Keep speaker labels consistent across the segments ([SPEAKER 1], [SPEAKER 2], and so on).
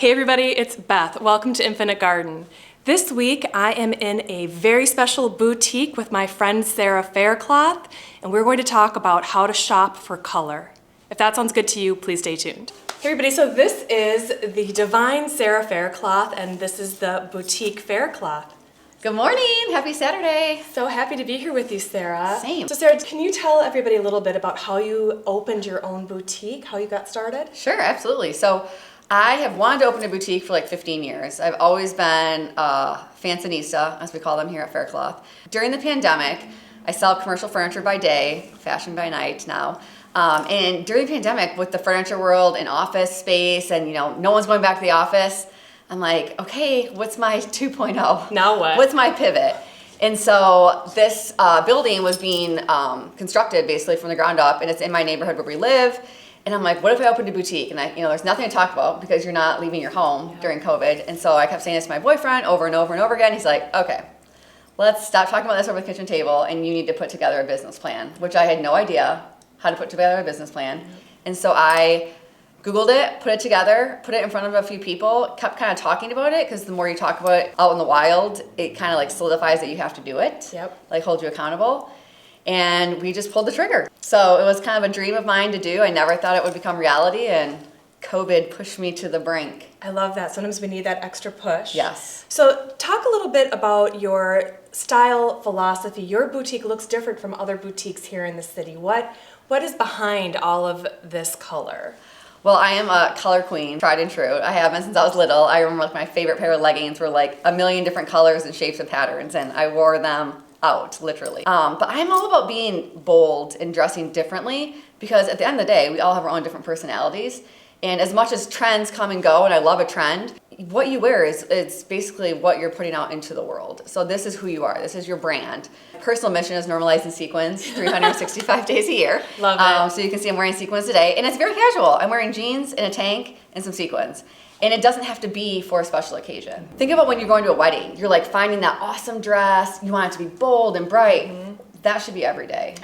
[SPEAKER 1] Hey everybody, it's Beth. Welcome to Infinite Garden. This week I am in a very special boutique with my friend Sara Faircloth, and we're going to talk about how to shop for color. If that sounds good to you, please stay tuned. Hey everybody, so this is the divine Sara Faircloth, and this is the boutique Faircloth.
[SPEAKER 2] Good morning, happy Saturday.
[SPEAKER 1] So happy to be here with you, Sara.
[SPEAKER 2] Same.
[SPEAKER 1] So Sara, can you tell everybody a little bit about how you opened your own boutique, how you got started?
[SPEAKER 2] Sure, absolutely. So I have wanted to open a boutique for like 15 years. I've always been a fashionista, as we call them here at Faircloth. During the pandemic, I sell commercial furniture by day, fashion by night now. And during the pandemic, with the furniture world and office space and no one's going back to the office, I'm like, okay, what's my 2.0?
[SPEAKER 1] Now what?
[SPEAKER 2] What's my pivot? And so this building was being constructed basically from the ground up, and it's in my neighborhood where we live. And I'm like, what if I opened a boutique? And there's nothing to talk about because you're not leaving your home during COVID. And so I kept saying this to my boyfriend over and over and over again. He's like, okay, let's stop talking about this over the kitchen table, and you need to put together a business plan, which I had no idea how to put together a business plan. And so I Googled it, put it together, put it in front of a few people, kept kind of talking about it, because the more you talk about it out in the wild, it kind of like solidifies that you have to do it.
[SPEAKER 1] Yep.
[SPEAKER 2] Like hold you accountable. And we just pulled the trigger. So it was kind of a dream of mine to do. I never thought it would become reality, and COVID pushed me to the brink.
[SPEAKER 1] I love that. Sometimes we need that extra push.
[SPEAKER 2] Yes.
[SPEAKER 1] So talk a little bit about your style philosophy. Your boutique looks different from other boutiques here in the city. What is behind all of this color?
[SPEAKER 2] Well, I am a color queen, tried and true. I have been since I was little. I remember my favorite pair of leggings were like a million different colors and shapes and patterns, and I wore them out, literally. But I'm all about being bold and dressing differently, because at the end of the day, we all have our own different personalities. And as much as trends come and go, and I love a trend, what you wear is basically what you're putting out into the world. So this is who you are. This is your brand. Personal mission is normalizing sequins 365 days a year.
[SPEAKER 1] Love it.
[SPEAKER 2] So you can see I'm wearing sequins today, and it's very casual. I'm wearing jeans and a tank and some sequins. And it doesn't have to be for a special occasion. Think about when you're going to a wedding. You're like finding that awesome dress. You want it to be bold and bright. Mm-hmm. That should be every day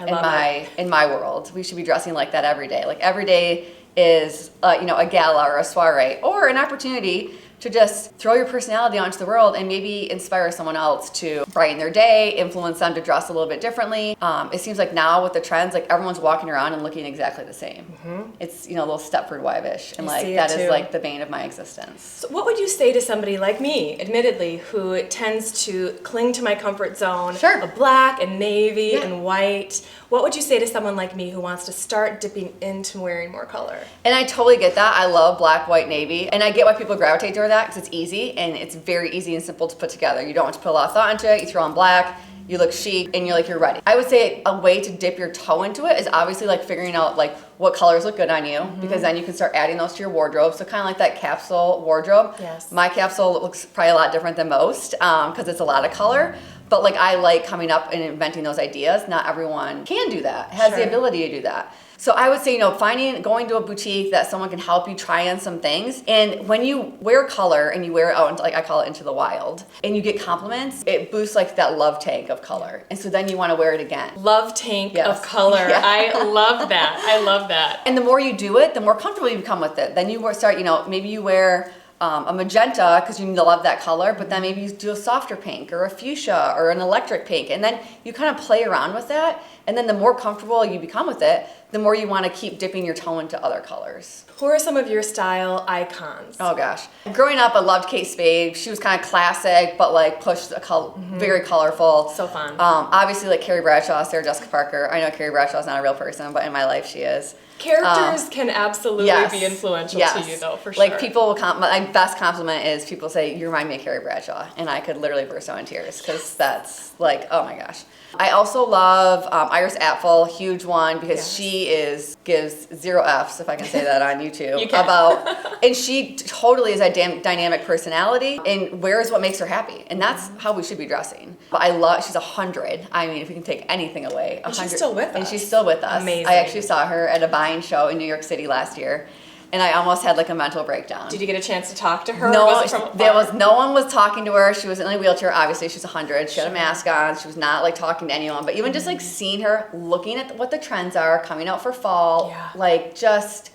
[SPEAKER 2] in my world. We should be dressing like that every day. Like every day is a gala or a soiree or an opportunity to just throw your personality onto the world and maybe inspire someone else to brighten their day, influence them to dress a little bit differently. It seems like now with the trends, like everyone's walking around and looking exactly the same. Mm-hmm. It's a little Stepford wife-ish, and like that is like the bane of my existence.
[SPEAKER 1] So what would you say to somebody like me, admittedly, who tends to cling to my comfort zone of black and navy and white? What would you say to someone like me who wants to start dipping into wearing more color?
[SPEAKER 2] And I totally get that. I love black, white, navy. And I get why people gravitate toward that, because it's easy and it's very easy and simple to put together. You don't have to put a lot of thought into it. You throw on black, you look chic, and you're ready. I would say a way to dip your toe into it is obviously like figuring out like what colors look good on you, because then you can start adding those to your wardrobe. So kind of like that capsule wardrobe.
[SPEAKER 1] Yes.
[SPEAKER 2] My capsule looks probably a lot different than most because it's a lot of color. But like I like coming up and inventing those ideas. Not everyone can do that, has the ability to do that. So I would say, going to a boutique that someone can help you try on some things. And when you wear color and you wear it out, like I call it, into the wild, and you get compliments, it boosts like that love tank of color. And so then you want to wear it again.
[SPEAKER 1] Love tank of color. Yeah. I love that. I love that.
[SPEAKER 2] And the more you do it, the more comfortable you become with it. Then you start, maybe you wear a magenta because you love that color, but then maybe you do a softer pink or a fuchsia or an electric pink, and then you kind of play around with that, and then the more comfortable you become with it, the more you want to keep dipping your toe into other colors.
[SPEAKER 1] Who are some of your style icons?
[SPEAKER 2] Oh gosh. Growing up, I loved Kate Spade. She was kind of classic, but like pushed very colorful.
[SPEAKER 1] So fun.
[SPEAKER 2] Obviously like Carrie Bradshaw, Sarah Jessica Parker. I know Carrie Bradshaw's not a real person, but in my life she is.
[SPEAKER 1] Characters can absolutely be influential to you, though, for sure.
[SPEAKER 2] Like people will my best compliment is people say, you remind me of Carrie Bradshaw, and I could literally burst out in tears because that's like, oh my gosh. I also love Iris Apfel, huge one, because she gives 0 Fs, if I can say that on YouTube.
[SPEAKER 1] You can.
[SPEAKER 2] And she totally is a dynamic personality and wears what makes her happy, and that's how we should be dressing. But she's 100. I mean, if we can take anything away, 100.
[SPEAKER 1] And she's still with us.
[SPEAKER 2] And she's still with us.
[SPEAKER 1] Amazing.
[SPEAKER 2] I actually saw her at a buying show in New York City last year, and I almost had like a mental breakdown.
[SPEAKER 1] Did you get a chance to talk to her?
[SPEAKER 2] No, no one was talking to her. She was in a wheelchair. Obviously, she's 100. She had a mask on. She was not like talking to anyone. But even just like seeing her, looking at what the trends are coming out for fall, like just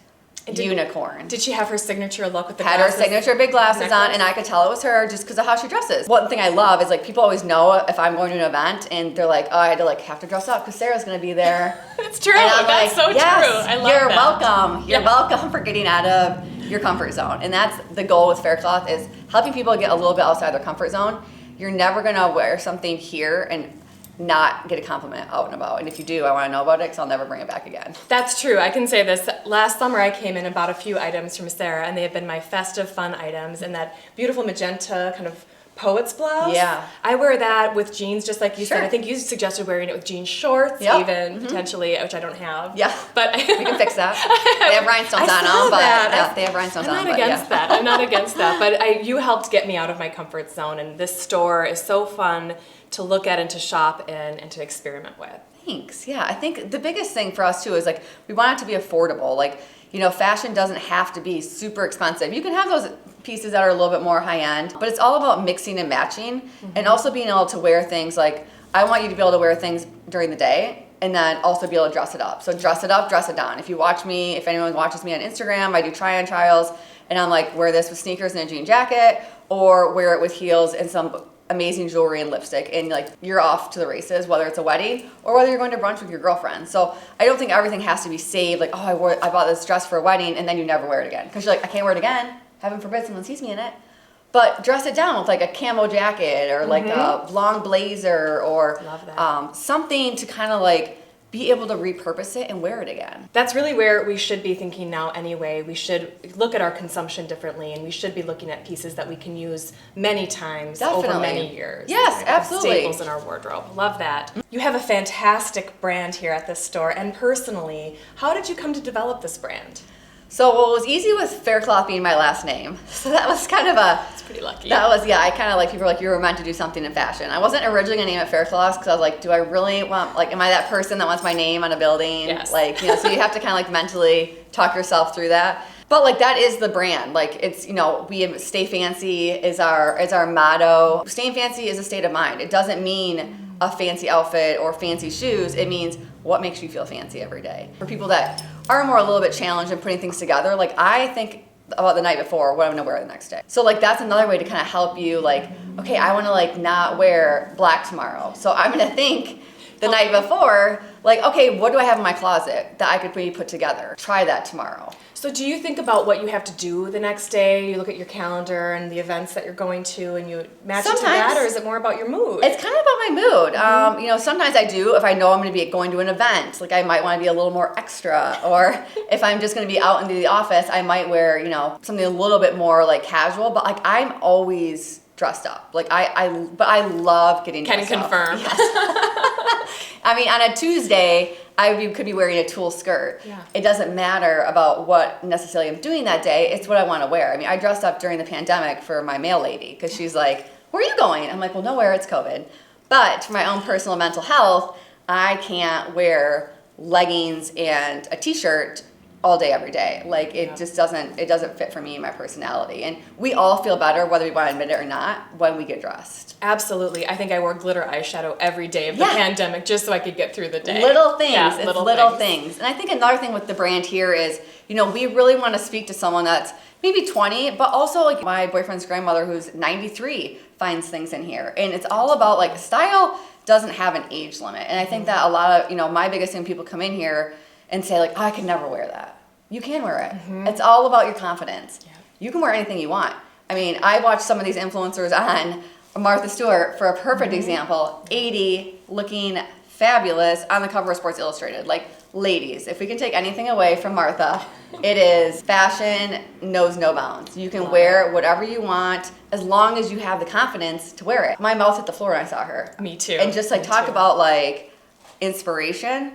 [SPEAKER 2] unicorn.
[SPEAKER 1] Did she have her signature look with the
[SPEAKER 2] Had
[SPEAKER 1] glasses?
[SPEAKER 2] her signature big glasses
[SPEAKER 1] necklace?
[SPEAKER 2] on, and I could tell it was her just because of how she dresses. One thing I love is like people always know if I'm going to an event and they're like, oh, I had to like have to dress up because Sarah's gonna be there.
[SPEAKER 1] It's true.
[SPEAKER 2] And I'm
[SPEAKER 1] That's
[SPEAKER 2] like,
[SPEAKER 1] so
[SPEAKER 2] yes,
[SPEAKER 1] true. I love
[SPEAKER 2] you're
[SPEAKER 1] that.
[SPEAKER 2] welcome. You're welcome for getting out of your comfort zone. And that's the goal with Faircloth, is helping people get a little bit outside their comfort zone. You're never gonna wear something here and not get a compliment out and about. And if you do, I wanna know about it because I'll never bring it back again.
[SPEAKER 1] That's true. I can say this. Last summer I came in and bought a few items from Sara, and they have been my festive fun items, and that beautiful magenta kind of poet's blouse.
[SPEAKER 2] Yeah.
[SPEAKER 1] I wear that with jeans, just like you
[SPEAKER 2] Sure.
[SPEAKER 1] said. I think you suggested wearing it with jean shorts,
[SPEAKER 2] Yep.
[SPEAKER 1] even potentially, which I don't have.
[SPEAKER 2] Yeah.
[SPEAKER 1] But
[SPEAKER 2] We can fix that. They have rhinestones
[SPEAKER 1] I
[SPEAKER 2] on
[SPEAKER 1] saw
[SPEAKER 2] them, but
[SPEAKER 1] that.
[SPEAKER 2] yeah, they have rhinestones on
[SPEAKER 1] I'm
[SPEAKER 2] them.
[SPEAKER 1] not against that. I'm not against that. But you helped get me out of my comfort zone, and this store is so fun to look at and to shop in and to experiment with.
[SPEAKER 2] Thanks. Yeah, I think the biggest thing for us too is like we want it to be affordable. Like, you know, fashion doesn't have to be super expensive. You can have those pieces that are a little bit more high end, but it's all about mixing and matching and also being able to wear things like, I want you to be able to wear things during the day and then also be able to dress it up. So dress it up, dress it down. If you watch me, if anyone watches me on Instagram, I do try on trials and I'm like, wear this with sneakers and a jean jacket or wear it with heels and some amazing jewelry and lipstick, and like you're off to the races, whether it's a wedding or whether you're going to brunch with your girlfriend. So I don't think everything has to be saved, like, oh, I bought this dress for a wedding and then you never wear it again because you're like, I can't wear it again, heaven forbid someone sees me in it. But dress it down with like a camo jacket or like a long blazer or
[SPEAKER 1] Love that.
[SPEAKER 2] something to kind of like be able to repurpose it and wear it again.
[SPEAKER 1] That's really where we should be thinking now anyway. We should look at our consumption differently, and we should be looking at pieces that we can use many times over
[SPEAKER 2] Definitely.
[SPEAKER 1] many years.
[SPEAKER 2] Yes,
[SPEAKER 1] Right?
[SPEAKER 2] absolutely.
[SPEAKER 1] Staples in our wardrobe. Love that. You have a fantastic brand here at this store, and personally, how did you come to develop this brand?
[SPEAKER 2] So what was easy was Faircloth being my last name. So that was kind of
[SPEAKER 1] It's pretty lucky.
[SPEAKER 2] That was, yeah, I kind of like, people were like, you were meant to do something in fashion. I wasn't originally gonna name it Faircloth because I was like, do I really want, like, am I that person that wants my name on a building?
[SPEAKER 1] Yes.
[SPEAKER 2] Like, you know, so you have to kind of like mentally talk yourself through that. But like, that is the brand. Like, it's, you know, we stay fancy is our motto. Staying fancy is a state of mind. It doesn't mean a fancy outfit or fancy shoes. It means what makes you feel fancy every day. For people that are more a little bit challenged in putting things together, like I think about the night before what I'm gonna wear the next day. So like that's another way to kind of help you like, okay, I wanna like not wear black tomorrow. So I'm gonna think the night before, like, okay, what do I have in my closet that I could maybe put together? Try that tomorrow.
[SPEAKER 1] So do you think about what you have to do the next day? You look at your calendar and the events that you're going to and you match it to that,
[SPEAKER 2] Sometimes.
[SPEAKER 1] or is it more about your mood?
[SPEAKER 2] It's kind of about my mood. You know, sometimes I do if I know I'm going to be going to an event. Like I might want to be a little more extra, or if I'm just going to be out into the office, I might wear, you know, something a little bit more like casual. But like I'm always dressed up. Like but I love getting dressed
[SPEAKER 1] Can
[SPEAKER 2] up.
[SPEAKER 1] confirm.
[SPEAKER 2] Yes. I mean, on a Tuesday, could be wearing a tulle skirt.
[SPEAKER 1] Yeah.
[SPEAKER 2] It doesn't matter about what necessarily I'm doing that day. It's what I want to wear. I mean, I dressed up during the pandemic for my mail lady because she's like, where are you going? I'm like, well, nowhere, it's COVID. But for my own personal mental health, I can't wear leggings and a t-shirt all day, every day. Like it just doesn't fit for me and my personality. And we all feel better, whether we want to admit it or not, when we get dressed.
[SPEAKER 1] Absolutely. I think I wore glitter eyeshadow every day of the pandemic just so I could get through the day.
[SPEAKER 2] Little things.
[SPEAKER 1] Yeah,
[SPEAKER 2] It's little things. And I think another thing with the brand here is, you know, we really want to speak to someone that's maybe 20, but also like my boyfriend's grandmother who's 93 finds things in here. And it's all about like style doesn't have an age limit. And I think that a lot of, you know, my biggest thing, people come in here and say like, oh, I could never wear that. You can wear it. It's all about your confidence. Yeah. You can wear anything you want. I mean, I watched some of these influencers on Martha Stewart for a perfect example, 80, looking fabulous on the cover of Sports Illustrated. Like, ladies, if we can take anything away from Martha, it is fashion knows no bounds. You can wear whatever you want as long as you have the confidence to wear it. My mouth hit the floor when I saw her.
[SPEAKER 1] Me too.
[SPEAKER 2] And just like talk about like inspiration.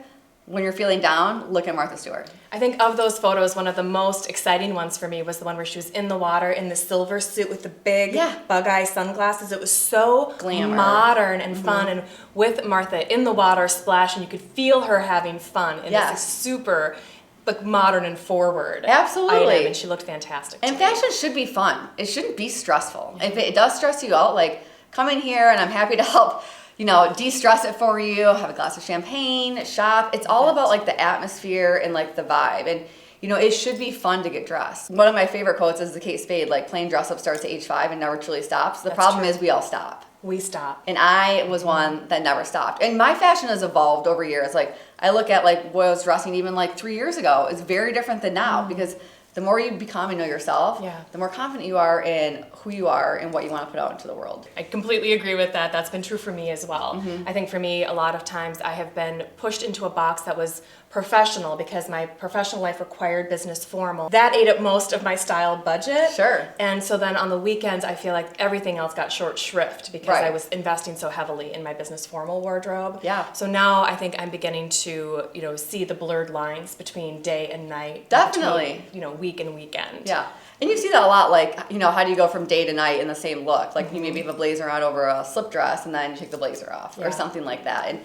[SPEAKER 2] When you're feeling down, look at Martha Stewart.
[SPEAKER 1] I think of those photos, one of the most exciting ones for me was the one where she was in the water in the silver suit with the big bug eye sunglasses. It was so
[SPEAKER 2] Glamour.
[SPEAKER 1] modern and fun, and with Martha in the water splashing, you could feel her having fun in this super like modern and forward
[SPEAKER 2] Absolutely.
[SPEAKER 1] item, and she looked fantastic.
[SPEAKER 2] And fashion should be fun. It shouldn't be stressful. If it does stress you out, like come in here and I'm happy to help, you know, de-stress it for you, have a glass of champagne, shop. It's all about like the atmosphere and like the vibe. And, You know, it should be fun to get dressed. One of my favorite quotes is the Kate Spade, like playing dress up starts at age 5 and never truly stops. The problem is we all stop.
[SPEAKER 1] We stop.
[SPEAKER 2] And I was one that never stopped. And my fashion has evolved over years. Like I look at like what I was dressing even like 3 years ago. It's very different than now because the more you become and know yourself, the more confident you are in who you are and what you want to put out into the world.
[SPEAKER 1] I completely agree with that. That's been true for me as well. I think for me, a lot of times I have been pushed into a box that was professional because my professional life required business formal. That ate up most of my style budget.
[SPEAKER 2] Sure.
[SPEAKER 1] And so then on the weekends, I feel like everything else got short shrift because I was investing so heavily in my business formal wardrobe.
[SPEAKER 2] Yeah.
[SPEAKER 1] So now I think I'm beginning to, see the blurred lines between day and night.
[SPEAKER 2] Definitely.
[SPEAKER 1] Between, week and weekend.
[SPEAKER 2] Yeah. And you see that a lot, like, how do you go from day to night in the same look? Like, you maybe have a blazer on over a slip dress, and then you take the blazer off, or something like that. And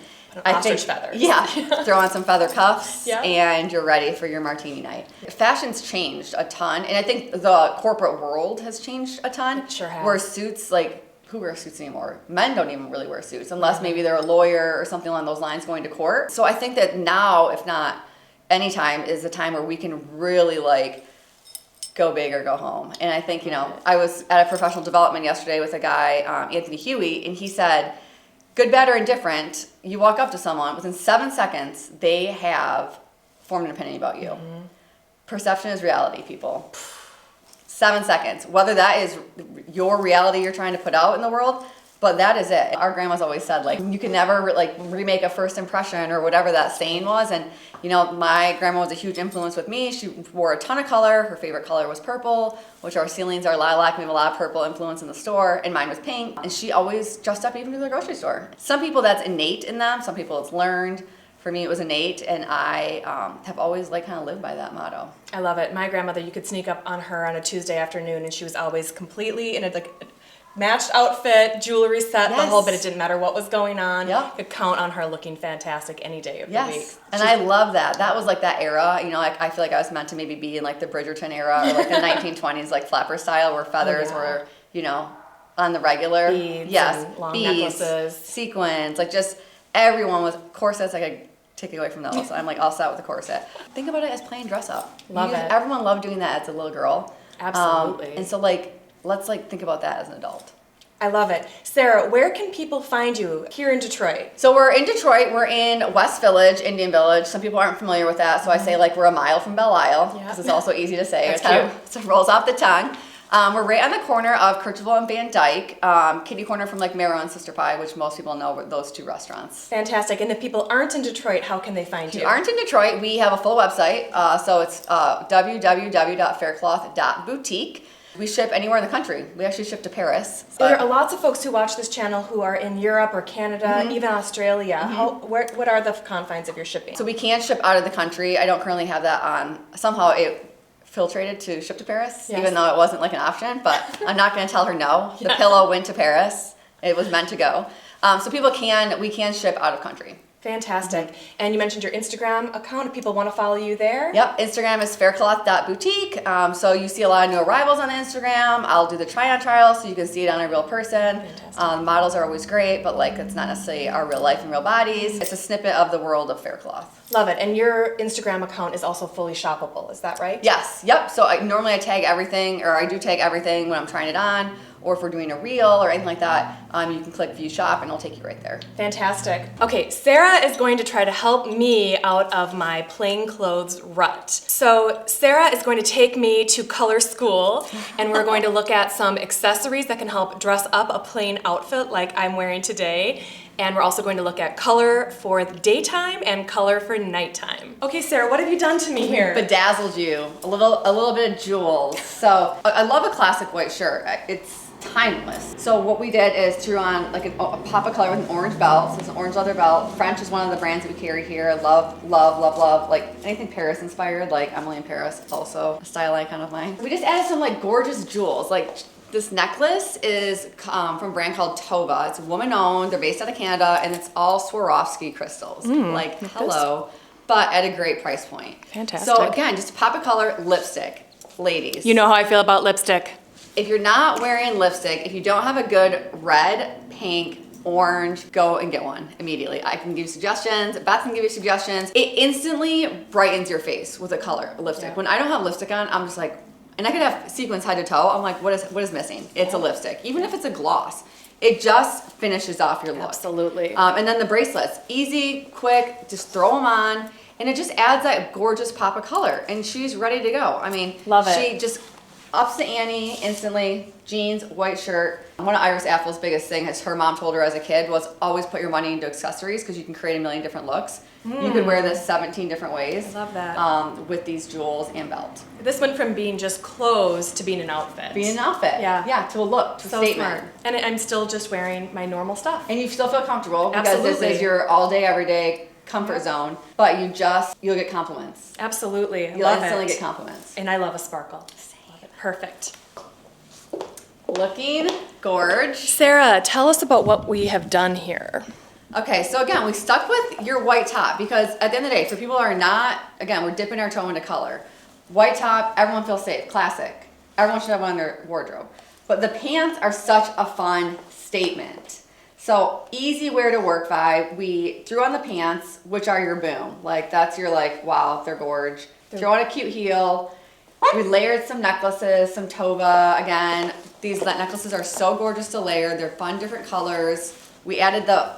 [SPEAKER 2] I think,
[SPEAKER 1] feathers.
[SPEAKER 2] Yeah, throw on some feather cuffs, and you're ready for your martini night. Fashion's changed a ton, and I think the corporate world has changed a ton.
[SPEAKER 1] It sure has.
[SPEAKER 2] Where suits, like, who wears suits anymore? Men don't even really wear suits, unless maybe they're a lawyer or something along those lines going to court. So I think that now, if not anytime, is the time where we can really, like, go big or go home. And I think, I was at a professional development yesterday with a guy, Anthony Huey, and he said, good, bad, or indifferent, you walk up to someone, within 7 seconds, they have formed an opinion about you. Perception is reality, people. 7 seconds. Whether that is your reality you're trying to put out in the world, but that is it. Our grandma's always said, like, you can never, remake a first impression or whatever that saying was. And, my grandma was a huge influence with me. She wore a ton of color. Her favorite color was purple, which our ceilings are lilac. We have a lot of purple influence in the store. And mine was pink. And she always dressed up even to the grocery store. Some people, that's innate in them. Some people, it's learned. For me, it was innate. And I have always, kind of lived by that motto.
[SPEAKER 1] I love it. My grandmother, you could sneak up on her on a Tuesday afternoon, and she was always completely in a, matched outfit, jewelry set, the whole bit. It didn't matter what was going on. You could count on her looking fantastic any day of the week.
[SPEAKER 2] And I love that. That was that era. I feel like I was meant to maybe be in the Bridgerton era or the 1920s, flapper style, where feathers were, on the regular.
[SPEAKER 1] Beads and long necklaces.
[SPEAKER 2] Sequins, just everyone was corsets. I could take it away from those. I'm all set with the corset. Think about it as playing dress up.
[SPEAKER 1] Love it.
[SPEAKER 2] Everyone loved doing that as a little girl.
[SPEAKER 1] Absolutely.
[SPEAKER 2] And so let's think about that as an adult.
[SPEAKER 1] I love it. Sara, where can people find you here in Detroit?
[SPEAKER 2] So we're in Detroit. We're in West Village, Indian Village. Some people aren't familiar with that, so I say we're a mile from Belle Isle because it's also easy to say. It rolls off the tongue. We're right on the corner of Kirchville and Van Dyke, kitty corner from Marrow and Sister Pie, which most people know those two restaurants.
[SPEAKER 1] Fantastic. And if people aren't in Detroit, how can they find you?
[SPEAKER 2] If you aren't in Detroit, we have a full website. So it's www.faircloth.boutique. We ship anywhere in the country. We actually ship to Paris.
[SPEAKER 1] There are lots of folks who watch this channel who are in Europe or Canada, even Australia. What are the confines of your shipping?
[SPEAKER 2] So we can't ship out of the country. I don't currently have that on. Somehow it filtrated to ship to Paris, even though it wasn't an option. But I'm not going to tell her no. The pillow went to Paris. It was meant to go. So we can ship out of country.
[SPEAKER 1] Fantastic. And you mentioned your Instagram account. If people want to follow you there?
[SPEAKER 2] Yep. Instagram is faircloth.boutique. So you see a lot of new arrivals on Instagram. I'll do the try-on trial so you can see it on a real person. Models are always great, but it's not necessarily our real life and real bodies. It's a snippet of the world of Faircloth.
[SPEAKER 1] Love it. And your Instagram account is also fully shoppable. Is that right?
[SPEAKER 2] Yes. Yep. So normally I tag everything, or I do tag everything when I'm trying it on. Or if we're doing a reel or anything like that, you can click view shop and it'll take you right there.
[SPEAKER 1] Fantastic. Okay, Sara is going to try to help me out of my plain clothes rut. So Sara is going to take me to color school and we're going to look at some accessories that can help dress up a plain outfit like I'm wearing today. And we're also going to look at color for the daytime and color for nighttime. Okay, Sara, what have you done to me here?
[SPEAKER 2] Bedazzled you. A little bit of jewels. So I love a classic white shirt. It's timeless. So what we did is threw on a pop of color with an orange belt. So it's an orange leather belt. French is one of the brands that we carry here. Love, love, love, love. Anything Paris inspired, Emily in Paris, also a style icon of mine. We just added some gorgeous jewels. This necklace is from a brand called Tova. It's woman owned. They're based out of Canada, and it's all Swarovski crystals. Hello, but at a great price point.
[SPEAKER 1] Fantastic.
[SPEAKER 2] So again, just a pop of color, lipstick, ladies.
[SPEAKER 1] You know how I feel about lipstick.
[SPEAKER 2] If you're not wearing lipstick, if you don't have a good red, pink, orange, go and get one immediately. I can give you suggestions, Beth can give you suggestions. It instantly brightens your face with a color, a lipstick.
[SPEAKER 1] Yeah.
[SPEAKER 2] When I don't have lipstick on, I'm just like, and I could have sequins head to toe, I'm like, what is missing? It's a lipstick. Even if it's a gloss, it just finishes off your look.
[SPEAKER 1] Absolutely.
[SPEAKER 2] And then the bracelets, easy, quick, just throw them on, and it just adds that gorgeous pop of color, and she's ready to go. I mean,
[SPEAKER 1] Love it.
[SPEAKER 2] She just ups the ante instantly. Jeans, white shirt. One of Iris Affel's biggest thing is her mom told her as a kid was always put your money into accessories because you can create a million different looks. You could wear this 17 different ways.
[SPEAKER 1] I love that.
[SPEAKER 2] With these jewels and belt.
[SPEAKER 1] This went from being just clothes to being an outfit.
[SPEAKER 2] Being an outfit.
[SPEAKER 1] Yeah.
[SPEAKER 2] Yeah, to a look, to a
[SPEAKER 1] So
[SPEAKER 2] statement.
[SPEAKER 1] smart. And I'm still just wearing my normal stuff.
[SPEAKER 2] And you still feel comfortable because
[SPEAKER 1] Absolutely.
[SPEAKER 2] this is your all day, every day comfort zone. But you'll get compliments.
[SPEAKER 1] Absolutely.
[SPEAKER 2] You'll
[SPEAKER 1] Love
[SPEAKER 2] instantly
[SPEAKER 1] it.
[SPEAKER 2] get compliments.
[SPEAKER 1] And I love a sparkle. Love it. Perfect.
[SPEAKER 2] Looking gorge.
[SPEAKER 1] Sarah, tell us about what we have done here.
[SPEAKER 2] Okay, so again, we stuck with your white top because at the end of the day, so people are not, again, we're dipping our toe into color. White top, everyone feels safe, classic. Everyone should have one in their wardrobe. But the pants are such a fun statement. So easy wear to work vibe. We threw on the pants, which are your boom. Like that's your like, wow, they're gorge. Throw on a cute heel. We layered some necklaces, some tova. Again, these necklaces are so gorgeous to layer. They're fun, different colors. We added the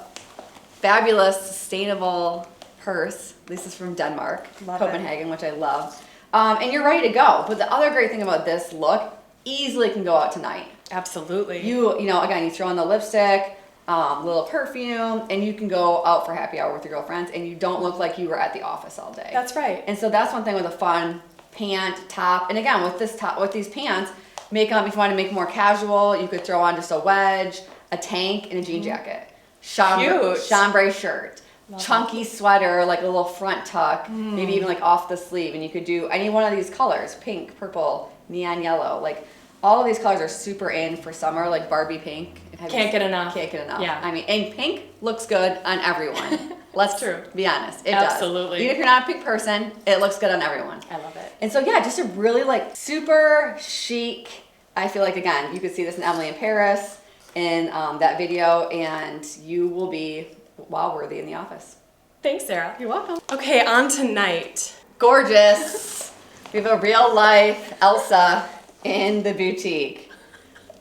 [SPEAKER 2] fabulous sustainable purse. This is from Denmark,
[SPEAKER 1] Love
[SPEAKER 2] Copenhagen, which I love. And you're ready to go. But the other great thing about this look, easily can go out tonight.
[SPEAKER 1] Absolutely.
[SPEAKER 2] You know, again, you throw on the lipstick, little perfume, and you can go out for happy hour with your girlfriends, and you don't look like you were at the office all day.
[SPEAKER 1] That's right.
[SPEAKER 2] And so that's one thing with a fun pant, top, and again, with this top, with these pants, if you want to make it more casual, you could throw on just a wedge, a tank, and a jean jacket. Chambray shirt.
[SPEAKER 1] Love
[SPEAKER 2] Chunky sweater, like a little front tuck, maybe even like off the sleeve, and you could do any one of these colors, pink, purple, neon yellow, like all of these colors are super in for summer, like Barbie pink.
[SPEAKER 1] Can't get enough.
[SPEAKER 2] Can't get enough.
[SPEAKER 1] Yeah.
[SPEAKER 2] I mean, and pink looks good on everyone. Let's
[SPEAKER 1] true.
[SPEAKER 2] be honest. It
[SPEAKER 1] Absolutely.
[SPEAKER 2] does. Even if you're not a pink person, it looks good on everyone.
[SPEAKER 1] I love it.
[SPEAKER 2] And so yeah, just a really like super chic. I feel like again, you could see this in Emily in Paris in that video, and you will be wow worthy in the office.
[SPEAKER 1] Thanks, Sarah.
[SPEAKER 2] You're welcome.
[SPEAKER 1] Okay, on tonight.
[SPEAKER 2] Gorgeous. We have a real life Elsa in the boutique.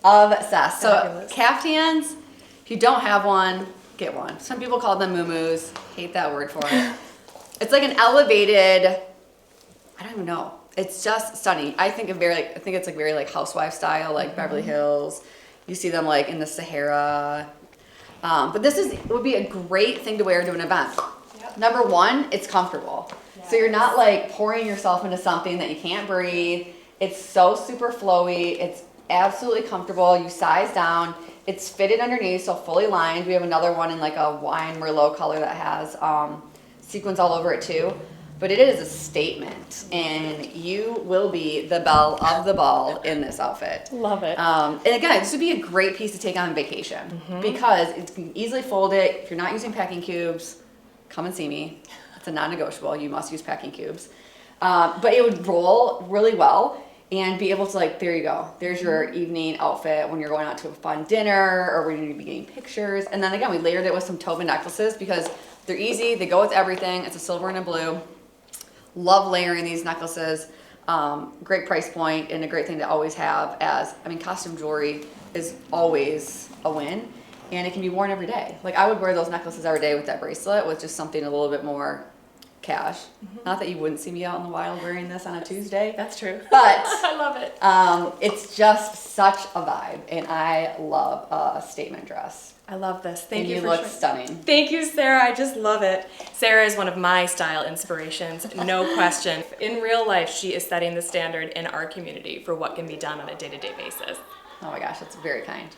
[SPEAKER 2] Obsessed. So
[SPEAKER 1] Fabulous.
[SPEAKER 2] caftans, if you don't have one, get one. Some people call them muumuus. Hate that word for it. It's like an elevated, I don't even know. It's just stunning. I think it's like very like housewife style, like Beverly Hills. You see them like in the Sahara. But would be a great thing to wear to an event.
[SPEAKER 1] Yep.
[SPEAKER 2] Number one, it's comfortable. So you're not like pouring yourself into something that you can't breathe. It's so super flowy. It's absolutely comfortable. You size down. It's fitted underneath, so fully lined. We have another one in like a wine Merlot color that has sequins all over it too. But it is a statement, and you will be the belle of the ball in this outfit.
[SPEAKER 1] Love it.
[SPEAKER 2] And again, this would be a great piece to take on vacation because you can easily fold it. If you're not using packing cubes, come and see me. It's a non-negotiable. You must use packing cubes. But it would roll really well and be able to like, there you go. There's your evening outfit when you're going out to a fun dinner or when you're gonna be getting pictures. And then again, we layered it with some tova necklaces because they're easy. They go with everything. It's a silver and a blue. Love layering these necklaces. Great price point and a great thing to always have costume jewelry is always a win and it can be worn every day. Like I would wear those necklaces every day with that bracelet with just something a little bit more cash. Not that you wouldn't see me out in the wild wearing this on a Tuesday.
[SPEAKER 1] That's true.
[SPEAKER 2] But
[SPEAKER 1] I love it.
[SPEAKER 2] it's just such a vibe and I love a statement dress.
[SPEAKER 1] I love this. Thank
[SPEAKER 2] And
[SPEAKER 1] you
[SPEAKER 2] you
[SPEAKER 1] for
[SPEAKER 2] look
[SPEAKER 1] sharing.
[SPEAKER 2] stunning.
[SPEAKER 1] Thank you, Sarah. I just love it. Sarah is one of my style inspirations, no question. In real life, she is setting the standard in our community for what can be done on a day-to-day basis.
[SPEAKER 2] Oh my gosh, that's very kind.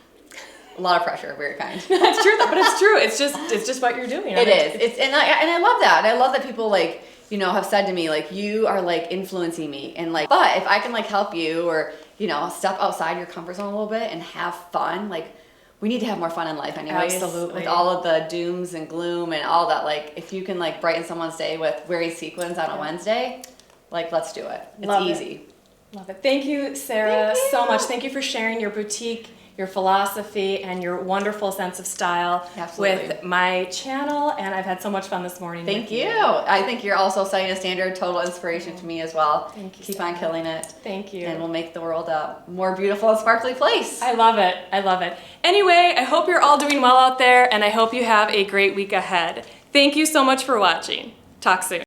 [SPEAKER 2] A lot of pressure, very kind.
[SPEAKER 1] It's true, but it's true. It's just what you're doing.
[SPEAKER 2] It is. And I love that. And I love that people like, you know, have said to me like, you are like influencing me and like, but if I can like help you or, you know, step outside your comfort zone a little bit and have fun, like we need to have more fun in life anyways.
[SPEAKER 1] Absolutely.
[SPEAKER 2] With all of the dooms and gloom and all that, like if you can like brighten someone's day with wearing sequins on a Wednesday, like let's do it. It's
[SPEAKER 1] Love it.
[SPEAKER 2] easy.
[SPEAKER 1] Love it. Thank you, Sarah,
[SPEAKER 2] Thank you.
[SPEAKER 1] so much. Thank you for sharing your boutique, your philosophy, and your wonderful sense of style
[SPEAKER 2] Absolutely.
[SPEAKER 1] with my channel, and I've had so much fun this morning.
[SPEAKER 2] Thank you. I think you're also setting a standard, total inspiration to me as well.
[SPEAKER 1] Thank you,
[SPEAKER 2] Keep
[SPEAKER 1] Sarah.
[SPEAKER 2] on killing it.
[SPEAKER 1] Thank you.
[SPEAKER 2] And we'll make the world a more beautiful and sparkly place.
[SPEAKER 1] I love it. I love it. Anyway, I hope you're all doing well out there, and I hope you have a great week ahead. Thank you so much for watching. Talk soon.